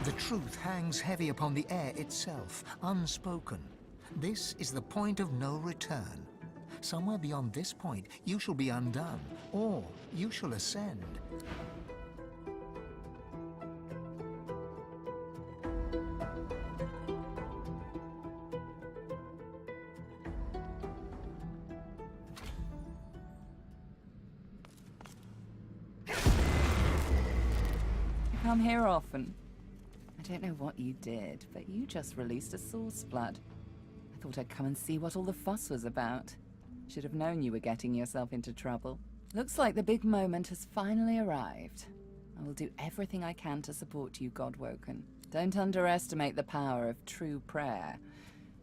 The truth hangs heavy upon the air itself, unspoken. This is the point of no return. Somewhere beyond this point, you shall be undone, or you shall ascend. You come here often. I don't know what you did, but you just released a source flood. I thought I'd come and see what all the fuss was about. Should have known you were getting yourself into trouble. Looks like the big moment has finally arrived. I will do everything I can to support you, Godwoken. Don't underestimate the power of true prayer.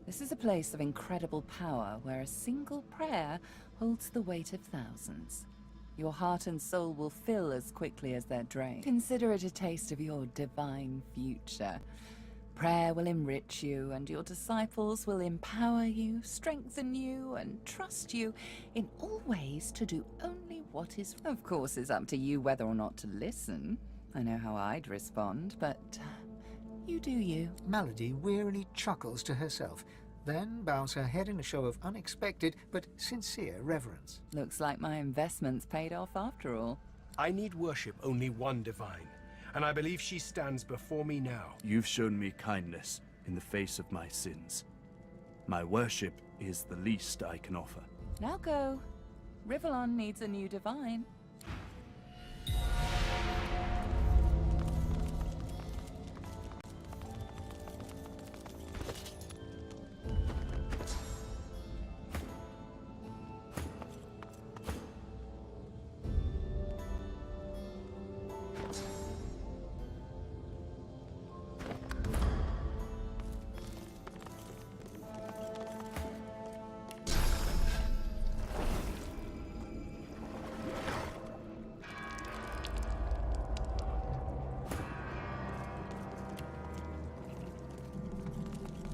This is a place of incredible power where a single prayer holds the weight of thousands. Your heart and soul will fill as quickly as they're drained. Consider it a taste of your divine future. Prayer will enrich you, and your disciples will empower you, strengthen you, and trust you in all ways to do only what is... Of course, it's up to you whether or not to listen. I know how I'd respond, but you do you. Melody wearily chuckles to herself, then bows her head in a show of unexpected but sincere reverence. Looks like my investment's paid off after all. I need worship only one divine, and I believe she stands before me now. You've shown me kindness in the face of my sins. My worship is the least I can offer. Now go. Rivellon needs a new divine.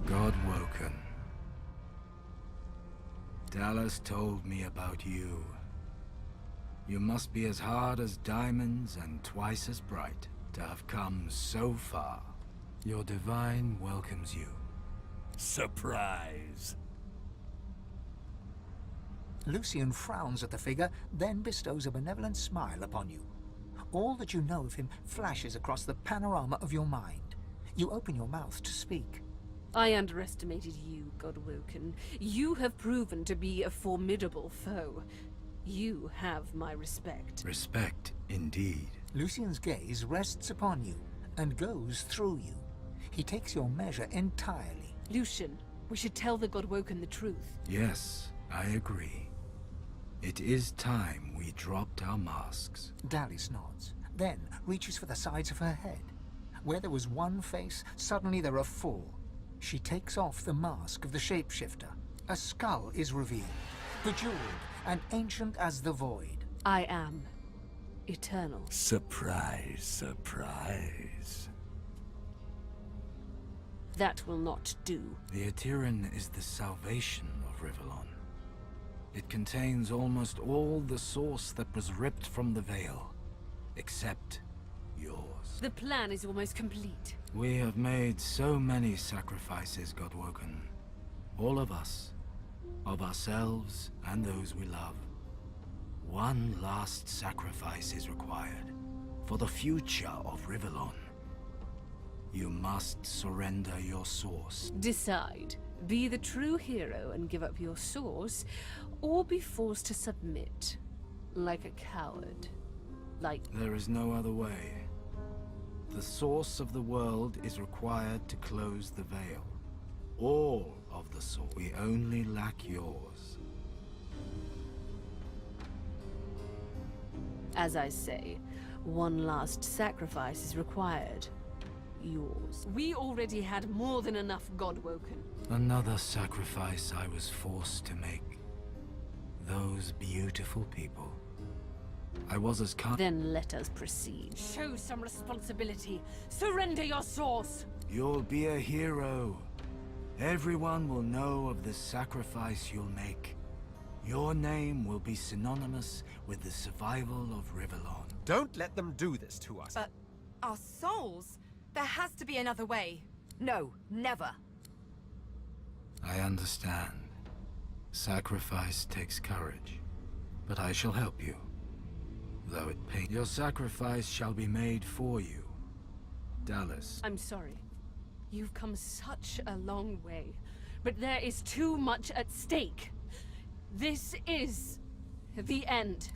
Godwoken. Dallas told me about you. You must be as hard as diamonds and twice as bright to have come so far. Your divine welcomes you. Surprise! Lucian frowns at the figure, then bestows a benevolent smile upon you. All that you know of him flashes across the panorama of your mind. You open your mouth to speak. I underestimated you, Godwoken. You have proven to be a formidable foe. You have my respect. Respect, indeed. Lucian's gaze rests upon you and goes through you. He takes your measure entirely. Lucian, we should tell the Godwoken the truth. Yes, I agree. It is time we dropped our masks. Dallas nods, then reaches for the sides of her head. Where there was one face, suddenly there are four. She takes off the mask of the shapeshifter. A skull is revealed, bejeweled and ancient as the void. I am eternal. Surprise, surprise. That will not do. The Eteran is the salvation of Rivellon. It contains almost all the source that was ripped from the Veil, except yours. The plan is almost complete. We have made so many sacrifices, Godwoken. All of us. Of ourselves and those we love. One last sacrifice is required. For the future of Rivellon. You must surrender your source. Decide. Be the true hero and give up your source, or be forced to submit. Like a coward. Like... There is no other way. The source of the world is required to close the veil. All of the source. We only lack yours. As I say, one last sacrifice is required. Yours. We already had more than enough, Godwoken. Another sacrifice I was forced to make. Those beautiful people. I was as kind. Then let us proceed. Show some responsibility. Surrender your source. You'll be a hero. Everyone will know of the sacrifice you'll make. Your name will be synonymous with the survival of Rivellon. Don't let them do this to us. But our souls, There has to be another way. No, never. I understand. Sacrifice takes courage. But I shall help you. Though it pains. Your sacrifice shall be made for you. Dallas. I'm sorry. You've come such a long way, but there is too much at stake. This is the end.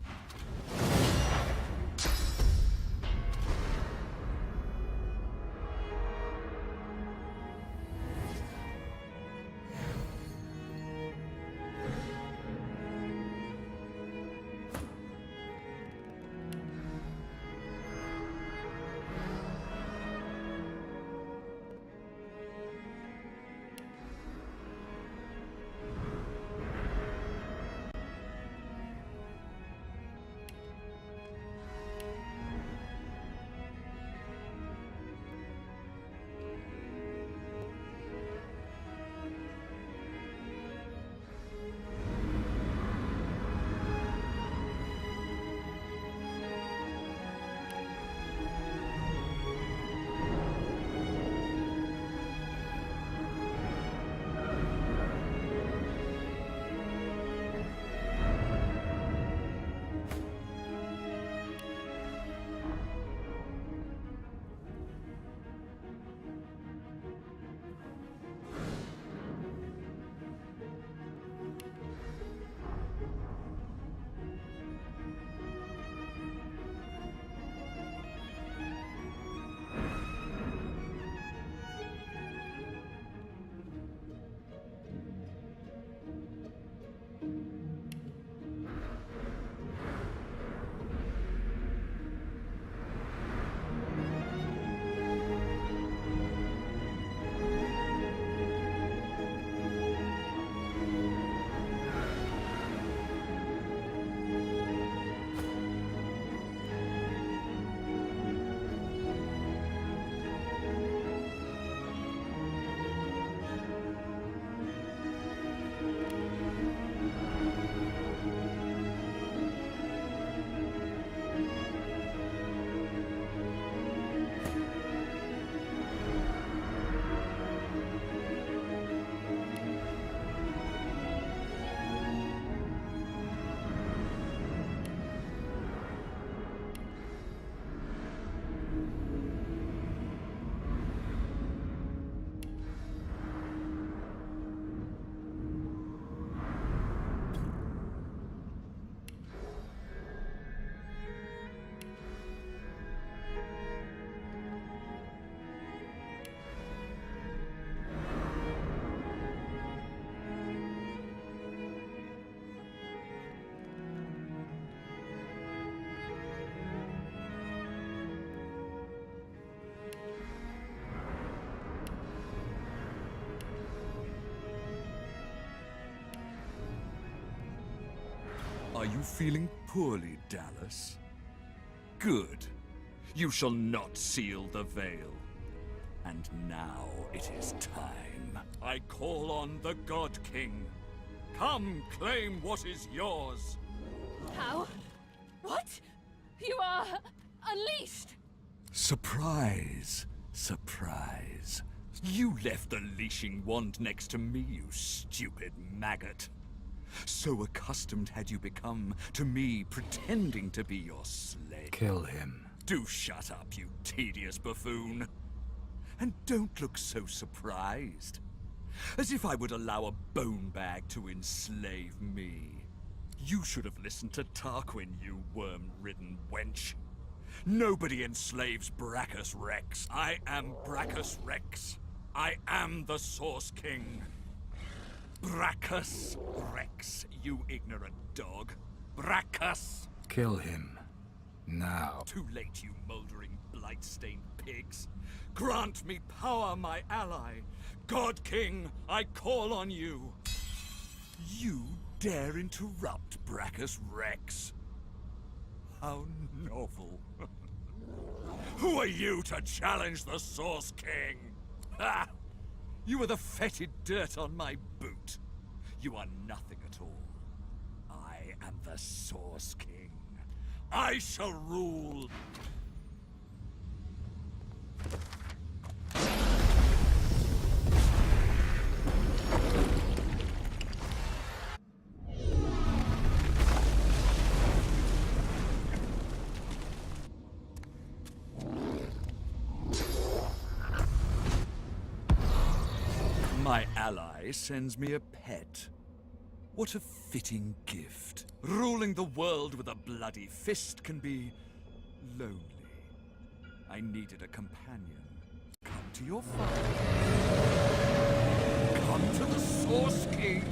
Are you feeling poorly, Dallas? Good. You shall not seal the veil. And now it is time. I call on the God King. Come claim what is yours. How? What? You are unleashed! Surprise. Surprise. You left the leashing wand next to me, you stupid maggot. So accustomed had you become to me pretending to be your slave. Kill him. Do shut up, you tedious buffoon. And don't look so surprised. As if I would allow a bone bag to enslave me. You should have listened to Tarquin, you worm-ridden wench. Nobody enslaves Brachus Rex. I am Brachus Rex. I am the Source King. Brachus Rex, you ignorant dog. Brachus! Kill him. Now. Too late, you moldering, blight-stained pigs. Grant me power, my ally. God King, I call on you. You dare interrupt Brachus Rex? How novel. Who are you to challenge the Source King? Ha! You are the fetid dirt on my boot. You are nothing at all. I am the Source King. I shall rule. My ally sends me a pet. What a fitting gift. Ruling the world with a bloody fist can be lonely. I needed a companion. Come to your father. Come to the Source King.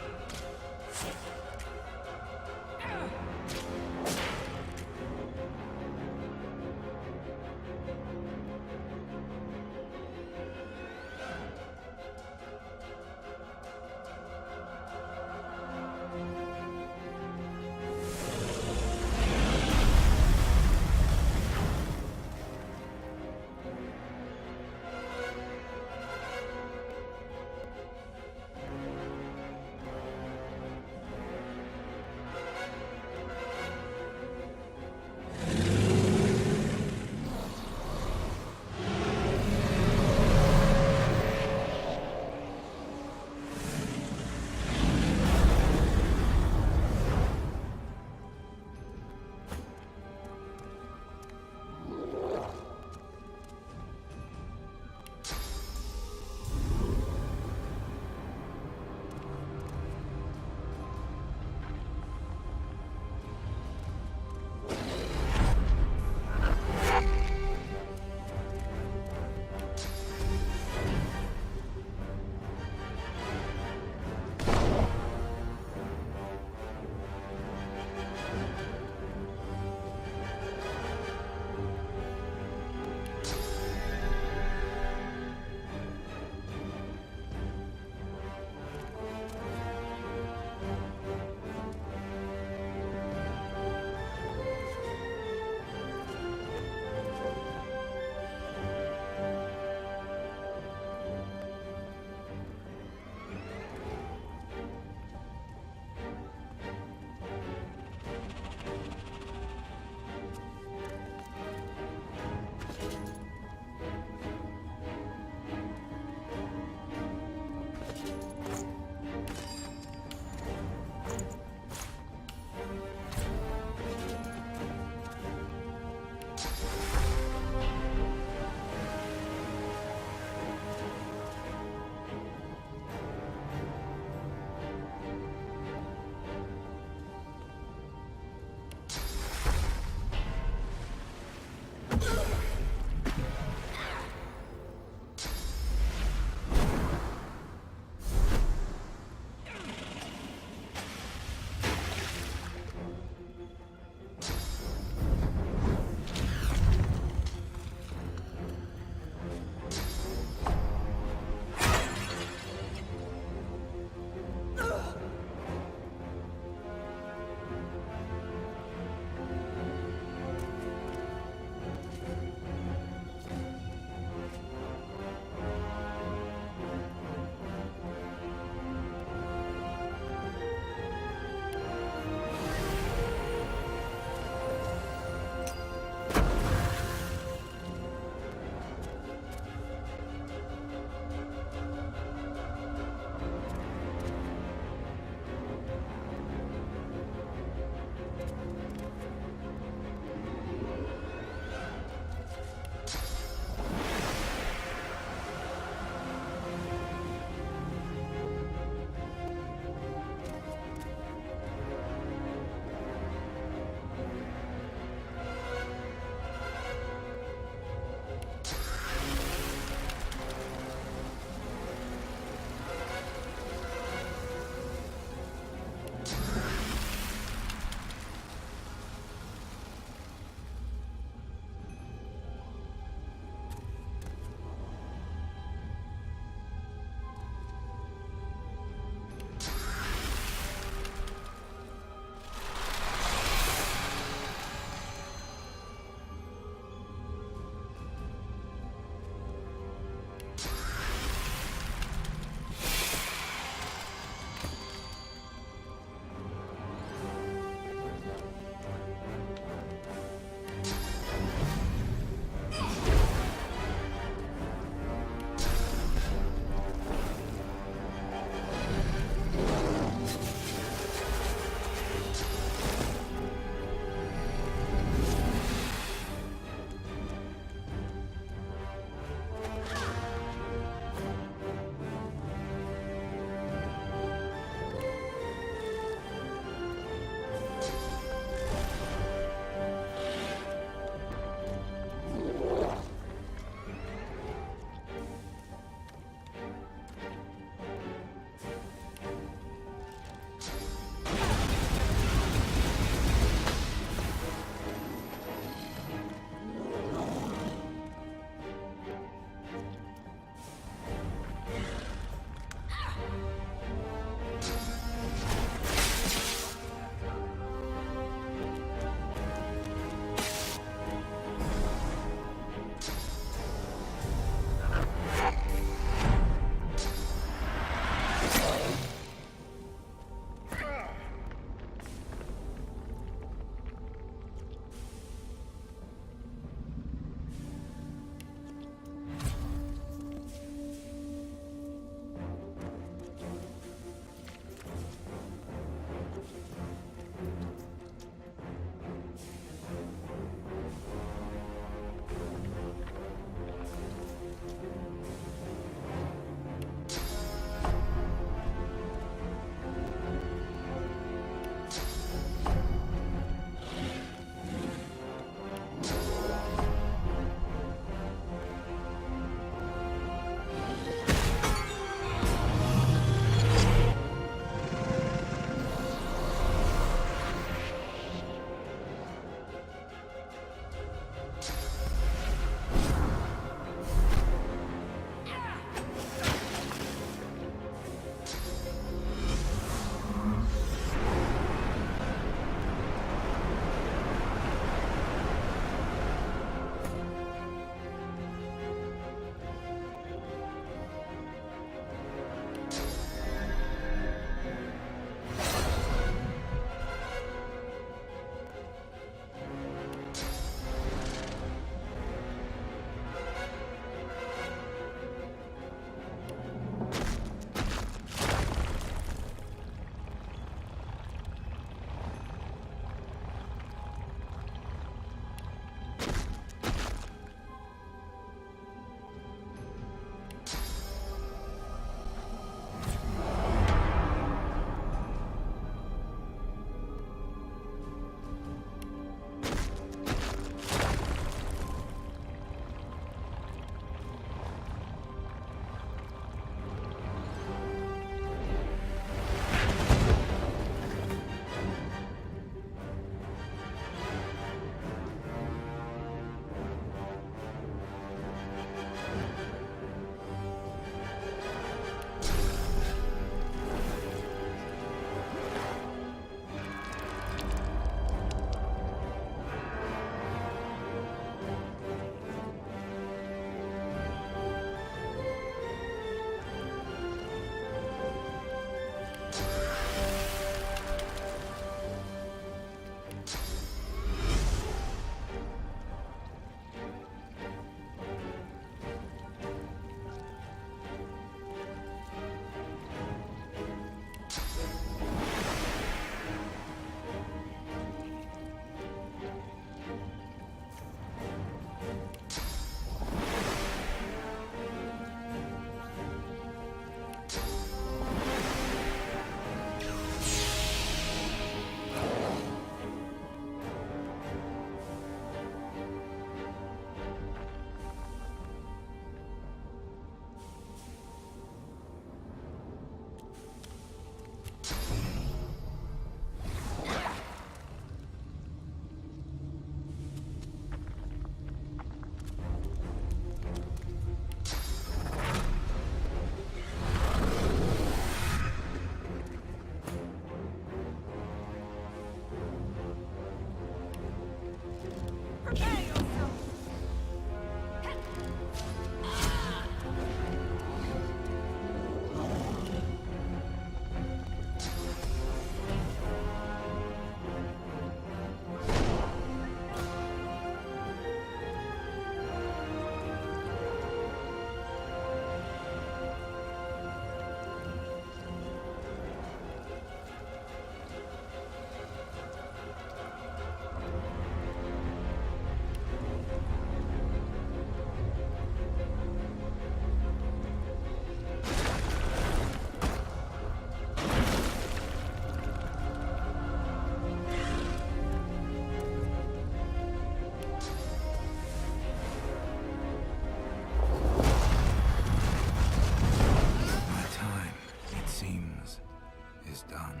done.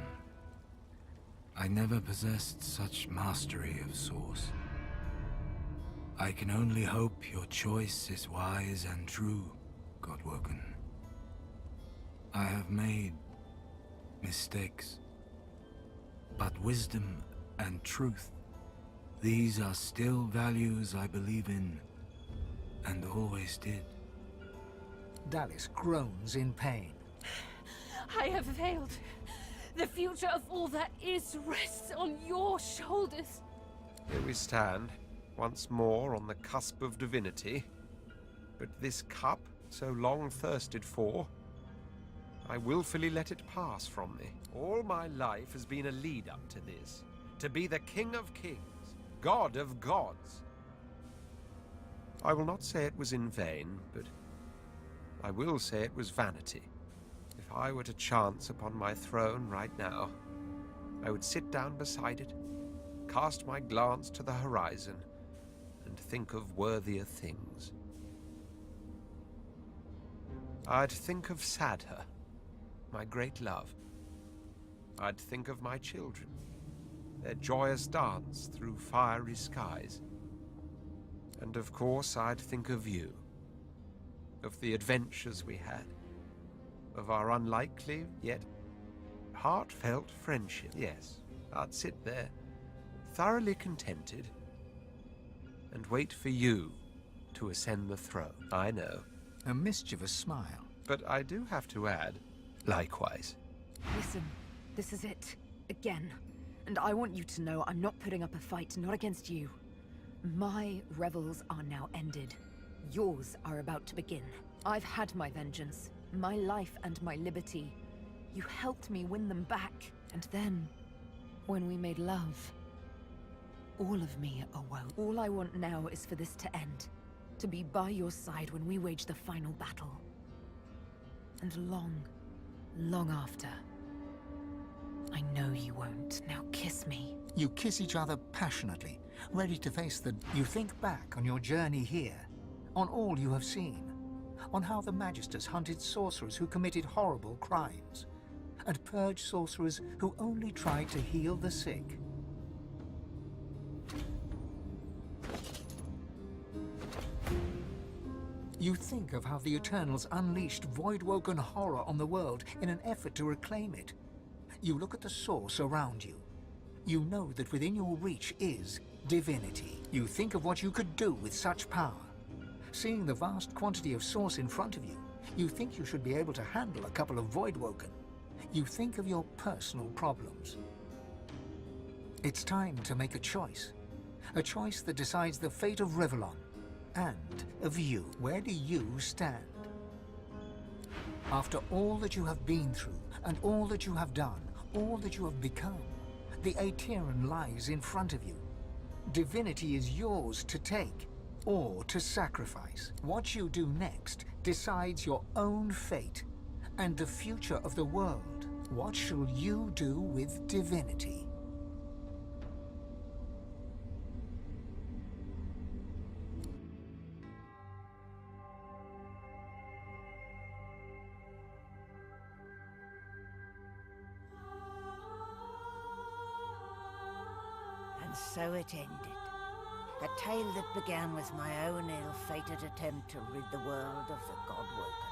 I never possessed such mastery of Source. I can only hope your choice is wise and true, Godwoken. I have made mistakes, but wisdom and truth, these are still values I believe in, and always did. Dallis groans in pain. I have failed. The future of all that is rests on your shoulders. Here we stand, once more on the cusp of divinity. But this cup, so long thirsted for, I willfully let it pass from me. All my life has been a lead-up to this. To be the King of Kings, God of Gods. I will not say it was in vain, but I will say it was vanity. If I were to chance upon my throne right now, I would sit down beside it, cast my glance to the horizon, and think of worthier things. I'd think of Sadher, my great love. I'd think of my children, their joyous dance through fiery skies. And of course, I'd think of you, of the adventures we had, of our unlikely yet heartfelt friendship. Yes, I'd sit there, thoroughly contented, and wait for you to ascend the throne. I know. A mischievous smile. But I do have to add, likewise. Listen, this is it. Again. And I want you to know I'm not putting up a fight, not against you. My revels are now ended. Yours are about to begin. I've had my vengeance, my life and my liberty. You helped me win them back. And then, when we made love, all of me awoke. All I want now is for this to end. To be by your side when we wage the final battle. And long, long after. I know you won't. Now kiss me. You kiss each other passionately, ready to face the... You think back on your journey here, on all you have seen, on how the Magisters hunted sorcerers who committed horrible crimes, and purged sorcerers who only tried to heal the sick. You think of how the Eternals unleashed Voidwoken horror on the world in an effort to reclaim it. You look at the source around you. You know that within your reach is divinity. You think of what you could do with such power. Seeing the vast quantity of source in front of you, you think you should be able to handle a couple of Voidwoken. You think of your personal problems. It's time to make a choice. A choice that decides the fate of Rivellon. And of you. Where do you stand? After all that you have been through, and all that you have done, all that you have become, the Aetheran lies in front of you. Divinity is yours to take, or to sacrifice. What you do next decides your own fate, and the future of the world. What shall you do with divinity? So it ended. A tale that began with my own ill-fated attempt to rid the world of the Godwoken.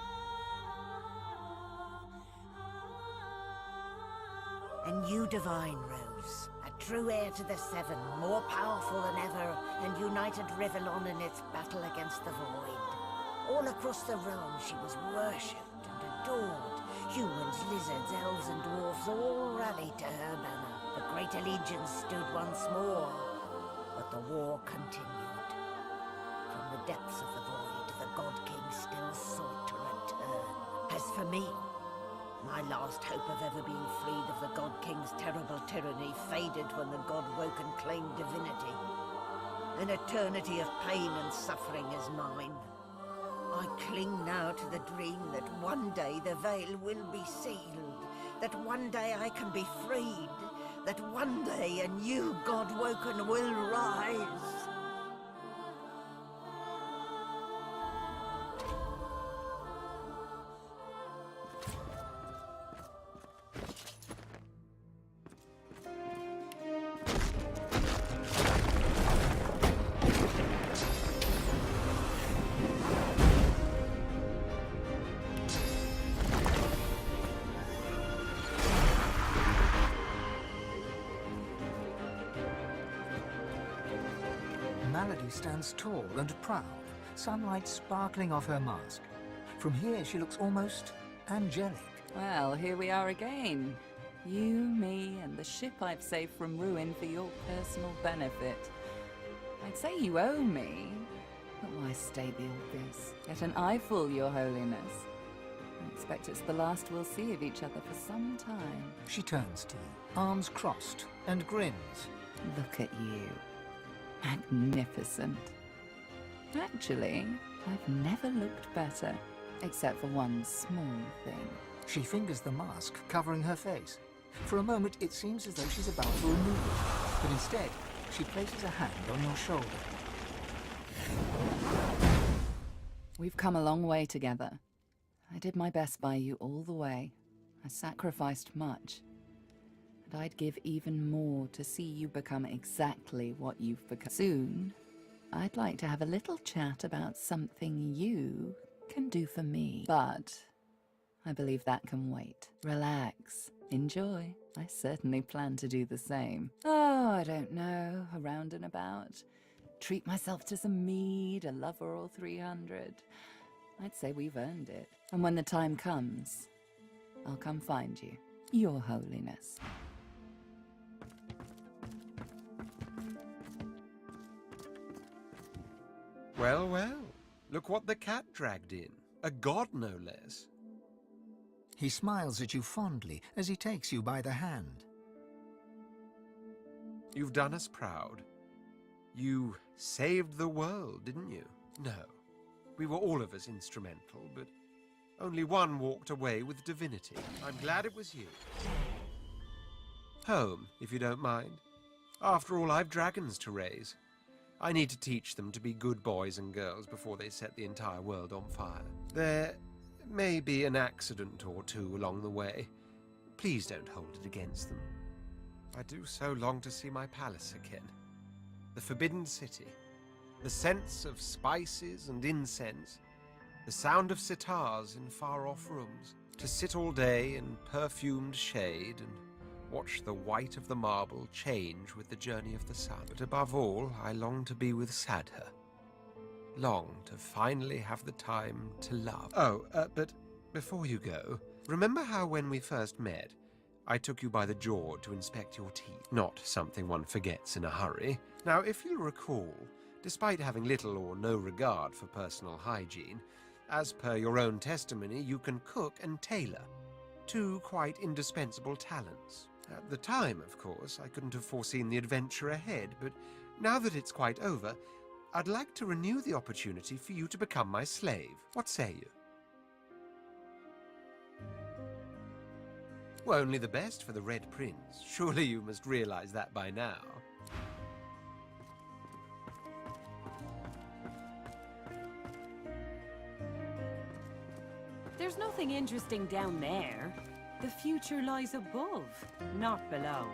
And you, Divine Rose, a true heir to the Seven, more powerful than ever, and united Rivellon in its battle against the Void. All across the realm she was worshipped and adored. Humans, lizards, elves and dwarves all rallied to her banner. The great allegiance stood once more, but the war continued. From the depths of the void, the God King still sought to return. As for me, my last hope of ever being freed of the God King's terrible tyranny faded when the Godwoken claimed divinity. An eternity of pain and suffering is mine. I cling now to the dream that one day the veil will be sealed, that one day I can be freed, that one day a new Godwoken will rise. Malady stands tall and proud, sunlight sparkling off her mask. From here, she looks almost angelic. Well, here we are again. You, me, and the ship I've saved from ruin for your personal benefit. I'd say you owe me, but why state the obvious? Get an eyeful, Your Holiness. I expect it's the last we'll see of each other for some time. She turns to you, arms crossed, and grins. Look at you. Magnificent. Actually, I've never looked better, except for one small thing. She fingers the mask covering her face. For a moment, it seems as though she's about to remove it, but instead, she places a hand on your shoulder. We've come a long way together. I did my best by you all the way. I sacrificed much. And I'd give even more to see you become exactly what you've become. Soon, I'd like to have a little chat about something you can do for me. But I believe that can wait. Relax. Enjoy. I certainly plan to do the same. Oh, I don't know. Around and about. Treat myself to some mead, a lover or 300. I'd say we've earned it. And when the time comes, I'll come find you, Your Holiness. Well, well. Look what the cat dragged in. A god, no less. He smiles at you fondly as he takes you by the hand. You've done us proud. You saved the world, didn't you? No. We were all of us instrumental, but only one walked away with divinity. I'm glad it was you. Home, if you don't mind. After all, I've dragons to raise. I need to teach them to be good boys and girls before they set the entire world on fire. There may be an accident or two along the way. Please don't hold it against them. I do so long to see my palace again. The Forbidden City. The scents of spices and incense. The sound of sitars in far-off rooms. To sit all day in perfumed shade and watch the white of the marble change with the journey of the sun. But above all, I long to be with Sadha. Long to finally have the time to love. Oh, but before you go, remember how when we first met, I took you by the jaw to inspect your teeth? Not something one forgets in a hurry. Now, if you'll recall, despite having little or no regard for personal hygiene, as per your own testimony, you can cook and tailor. Two quite indispensable talents. At the time, of course, I couldn't have foreseen the adventure ahead, but now that it's quite over, I'd like to renew the opportunity for you to become my slave. What say you? Well, only the best for the Red Prince. Surely you must realize that by now. There's nothing interesting down there. The future lies above, not below.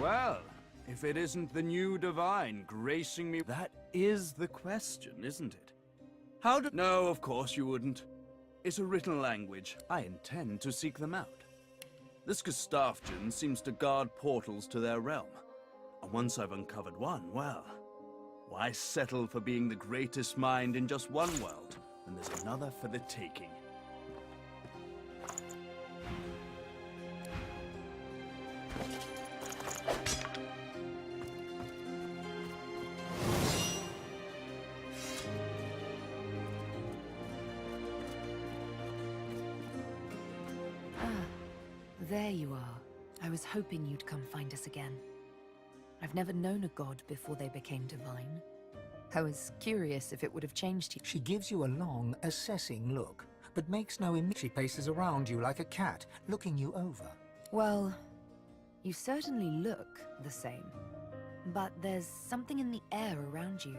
Well, if it isn't the new divine gracing me... That is the question, isn't it? How do... No, of course you wouldn't. It's a written language. I intend to seek them out. This Gustafjan seems to guard portals to their realm. And once I've uncovered one, well... why settle for being the greatest mind in just one world, when there's another for the taking? There you are. I was hoping you'd come find us again. I've never known a god before they became divine. I was curious if it would have changed you. She gives you a long, assessing look, but makes no image. She paces around you like a cat, looking you over. Well, you certainly look the same. But there's something in the air around you.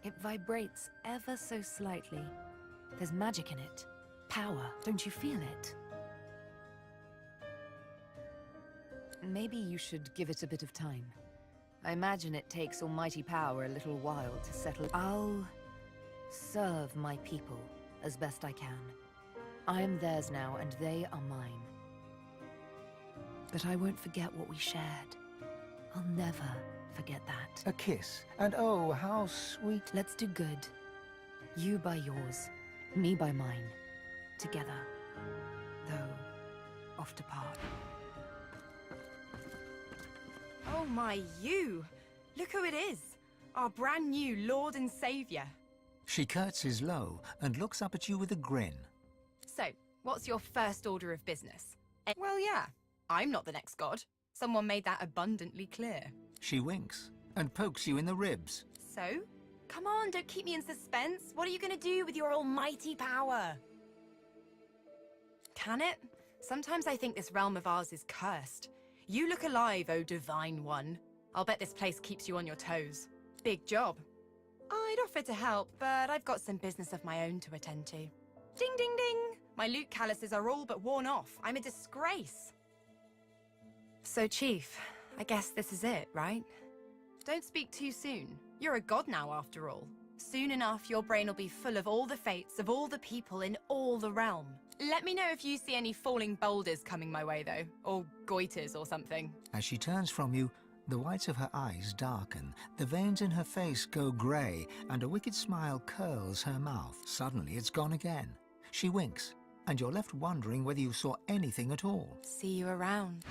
It vibrates ever so slightly. There's magic in it. Power. Don't you feel it? Maybe you should give it a bit of time. I imagine it takes almighty power a little while to settle. I'll serve my people as best I can. I am theirs now, and they are mine. But I won't forget what we shared. I'll never forget that. A kiss, and oh, how sweet. Let's do good. You by yours, me by mine. Together. Though, off to part. Oh my, you! Look who it is! Our brand new Lord and Saviour. She curtsies low and looks up at you with a grin. So, what's your first order of business? Well, yeah, I'm not the next god. Someone made that abundantly clear. She winks and pokes you in the ribs. So? Come on, don't keep me in suspense. What are you gonna do with your almighty power? Can it? Sometimes I think this realm of ours is cursed. You look alive, oh divine one. I'll bet this place keeps you on your toes. Big job. I'd offer to help, but I've got some business of my own to attend to. Ding, ding, ding! My loot calluses are all but worn off. I'm a disgrace. So, Chief, I guess this is it, right? Don't speak too soon. You're a god now, after all. Soon enough, your brain will be full of all the fates of all the people in all the realm. Let me know if you see any falling boulders coming my way, though. Or goiters or something. As she turns from you, the whites of her eyes darken, the veins in her face go grey, and a wicked smile curls her mouth. Suddenly, it's gone again. She winks, and you're left wondering whether you saw anything at all. See you around.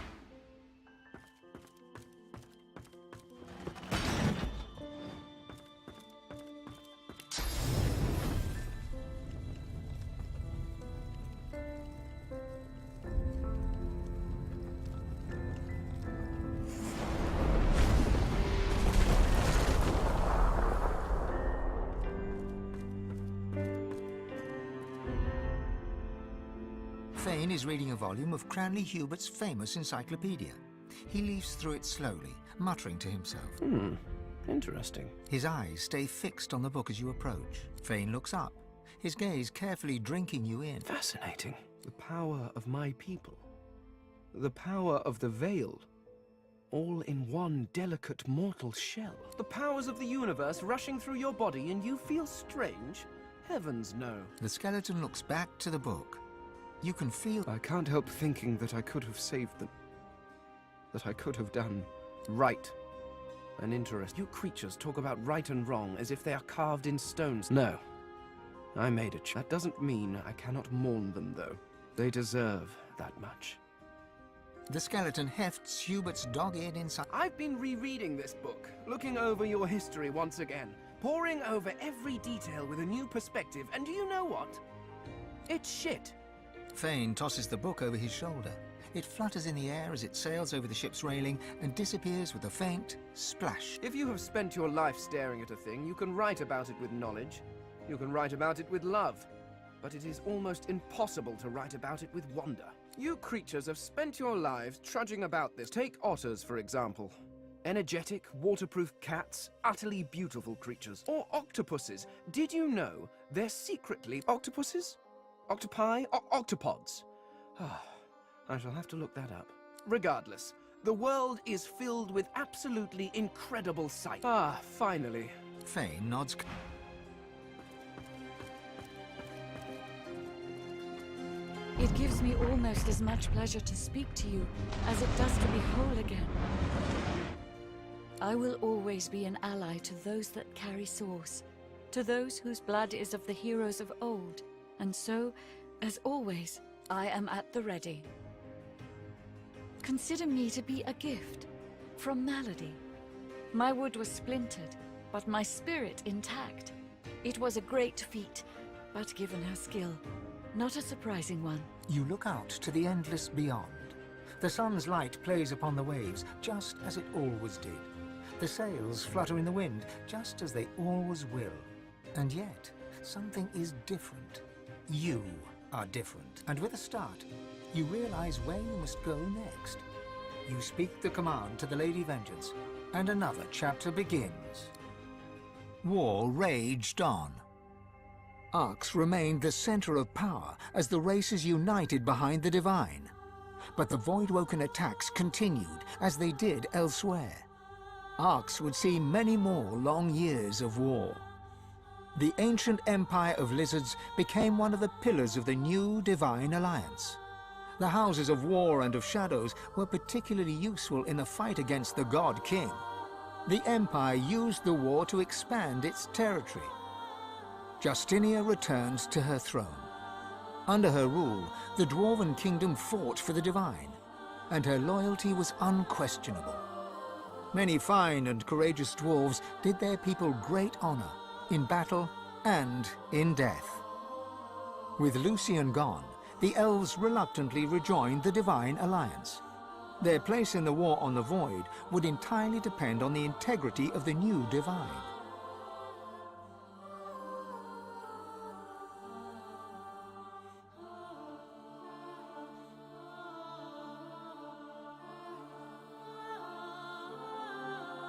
Fane is reading a volume of Cranley Hubert's famous encyclopedia. He leaves through it slowly, muttering to himself. Interesting. His eyes stay fixed on the book as you approach. Fane looks up, his gaze carefully drinking you in. Fascinating. The power of my people. The power of the Veil. All in one delicate mortal shell. The powers of the universe rushing through your body and you feel strange? Heavens no. The skeleton looks back to the book. You can feel... I can't help thinking that I could have saved them. That I could have done right and interest. You creatures talk about right and wrong as if they are carved in stones. No. I made a That doesn't mean I cannot mourn them, though. They deserve that much. The skeleton hefts Hubert's dog-eared inside. I've been rereading this book, looking over your history once again, poring over every detail with a new perspective, and do you know what? It's shit. Fane tosses the book over his shoulder. It flutters in the air as it sails over the ship's railing and disappears with a faint splash. If you have spent your life staring at a thing, you can write about it with knowledge. You can write about it with love. But it is almost impossible to write about it with wonder. You creatures have spent your lives trudging about this. Take otters, for example. Energetic, waterproof cats, utterly beautiful creatures. Or octopuses. Did you know they're secretly octopuses? Octopi? Octopods. I shall have to look that up. Regardless, the world is filled with absolutely incredible sights. Finally. Fane nods. It gives me almost as much pleasure to speak to you as it does to be whole again. I will always be an ally to those that carry source, to those whose blood is of the heroes of old, and so, as always, I am at the ready. Consider me to be a gift from Malady. My wood was splintered, but my spirit intact. It was a great feat, but given her skill, not a surprising one. You look out to the endless beyond. The sun's light plays upon the waves, just as it always did. The sails flutter in the wind, just as they always will. And yet, something is different. You are different. And with a start, you realize where you must go next. You speak the command to the Lady Vengeance, and another chapter begins. War raged on. Arx remained the center of power as the races united behind the Divine. But the Voidwoken attacks continued as they did elsewhere. Arx would see many more long years of war. The ancient empire of lizards became one of the pillars of the new Divine Alliance. The houses of war and of shadows were particularly useful in the fight against the God King. The Empire used the war to expand its territory. Justinia returned to her throne. Under her rule, the Dwarven Kingdom fought for the divine, and her loyalty was unquestionable. Many fine and courageous dwarves did their people great honor in battle and in death. With Lucian gone, the elves reluctantly rejoined the Divine Alliance. Their place in the war on the Void would entirely depend on the integrity of the new Divine.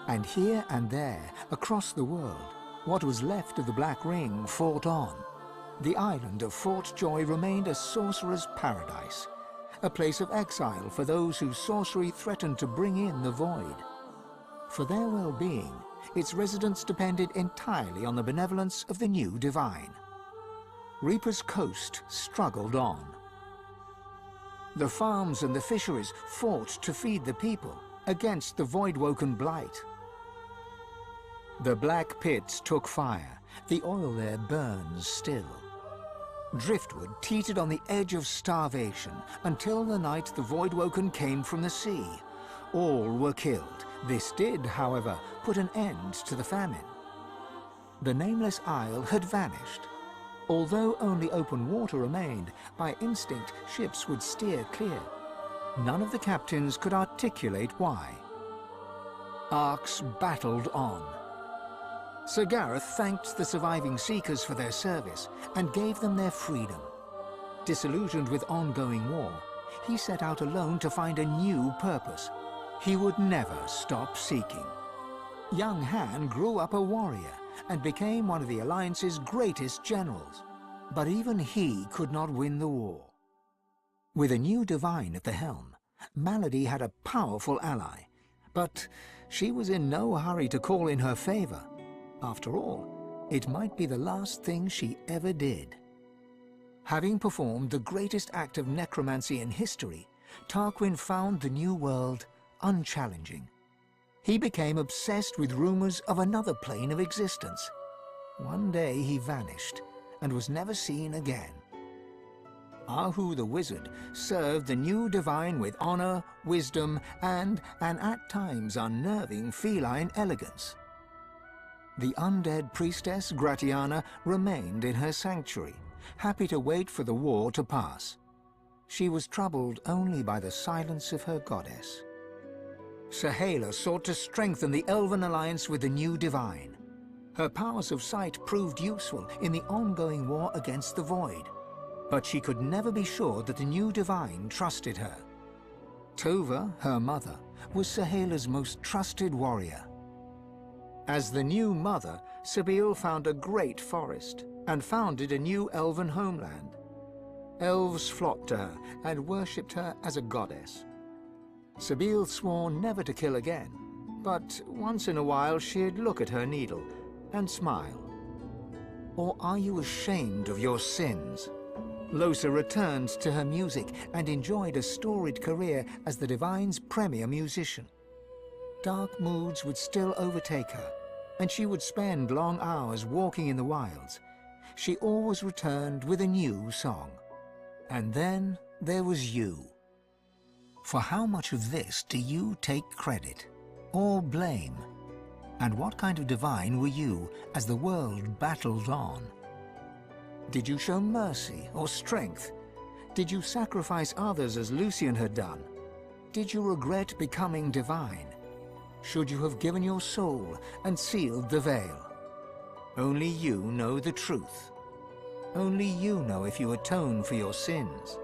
And here and there, across the world, what was left of the Black Ring fought on. The island of Fort Joy remained a sorcerer's paradise, a place of exile for those whose sorcery threatened to bring in the Void. For their well-being, its residents depended entirely on the benevolence of the new Divine. Reaper's Coast struggled on. The farms and the fisheries fought to feed the people against the Voidwoken blight. The black pits took fire. The oil there burns still. Driftwood teetered on the edge of starvation until the night the Voidwoken came from the sea. All were killed. This did, however, put an end to the famine. The nameless isle had vanished. Although only open water remained, by instinct ships would steer clear. None of the captains could articulate why. Arks battled on. Sir Gareth thanked the surviving Seekers for their service and gave them their freedom. Disillusioned with ongoing war, he set out alone to find a new purpose. He would never stop seeking. Young Han grew up a warrior and became one of the Alliance's greatest generals. But even he could not win the war. With a new Divine at the helm, Malady had a powerful ally, but she was in no hurry to call in her favor. After all, it might be the last thing she ever did. Having performed the greatest act of necromancy in history, Tarquin found the new world unchallenging. He became obsessed with rumors of another plane of existence. One day he vanished and was never seen again. Ahu the Wizard served the new Divine with honor, wisdom, and an at times unnerving feline elegance. The undead priestess, Gratiana, remained in her sanctuary, happy to wait for the war to pass. She was troubled only by the silence of her goddess. Sahala sought to strengthen the Elven alliance with the new Divine. Her powers of sight proved useful in the ongoing war against the Void, but she could never be sure that the new Divine trusted her. Tova, her mother, was Sahala's most trusted warrior. As the new mother, Sabine found a great forest and founded a new elven homeland. Elves flocked to her and worshipped her as a goddess. Sabine swore never to kill again, but once in a while she'd look at her needle and smile. Or are you ashamed of your sins? Losa returned to her music and enjoyed a storied career as the Divine's premier musician. Dark moods would still overtake her, and she would spend long hours walking in the wilds. She always returned with a new song. And then there was you. For how much of this do you take credit or blame? And what kind of Divine were you as the world battled on? Did you show mercy or strength? Did you sacrifice others as Lucian had done? Did you regret becoming Divine? Should you have given your soul and sealed the veil? Only you know the truth. Only you know if you atone for your sins.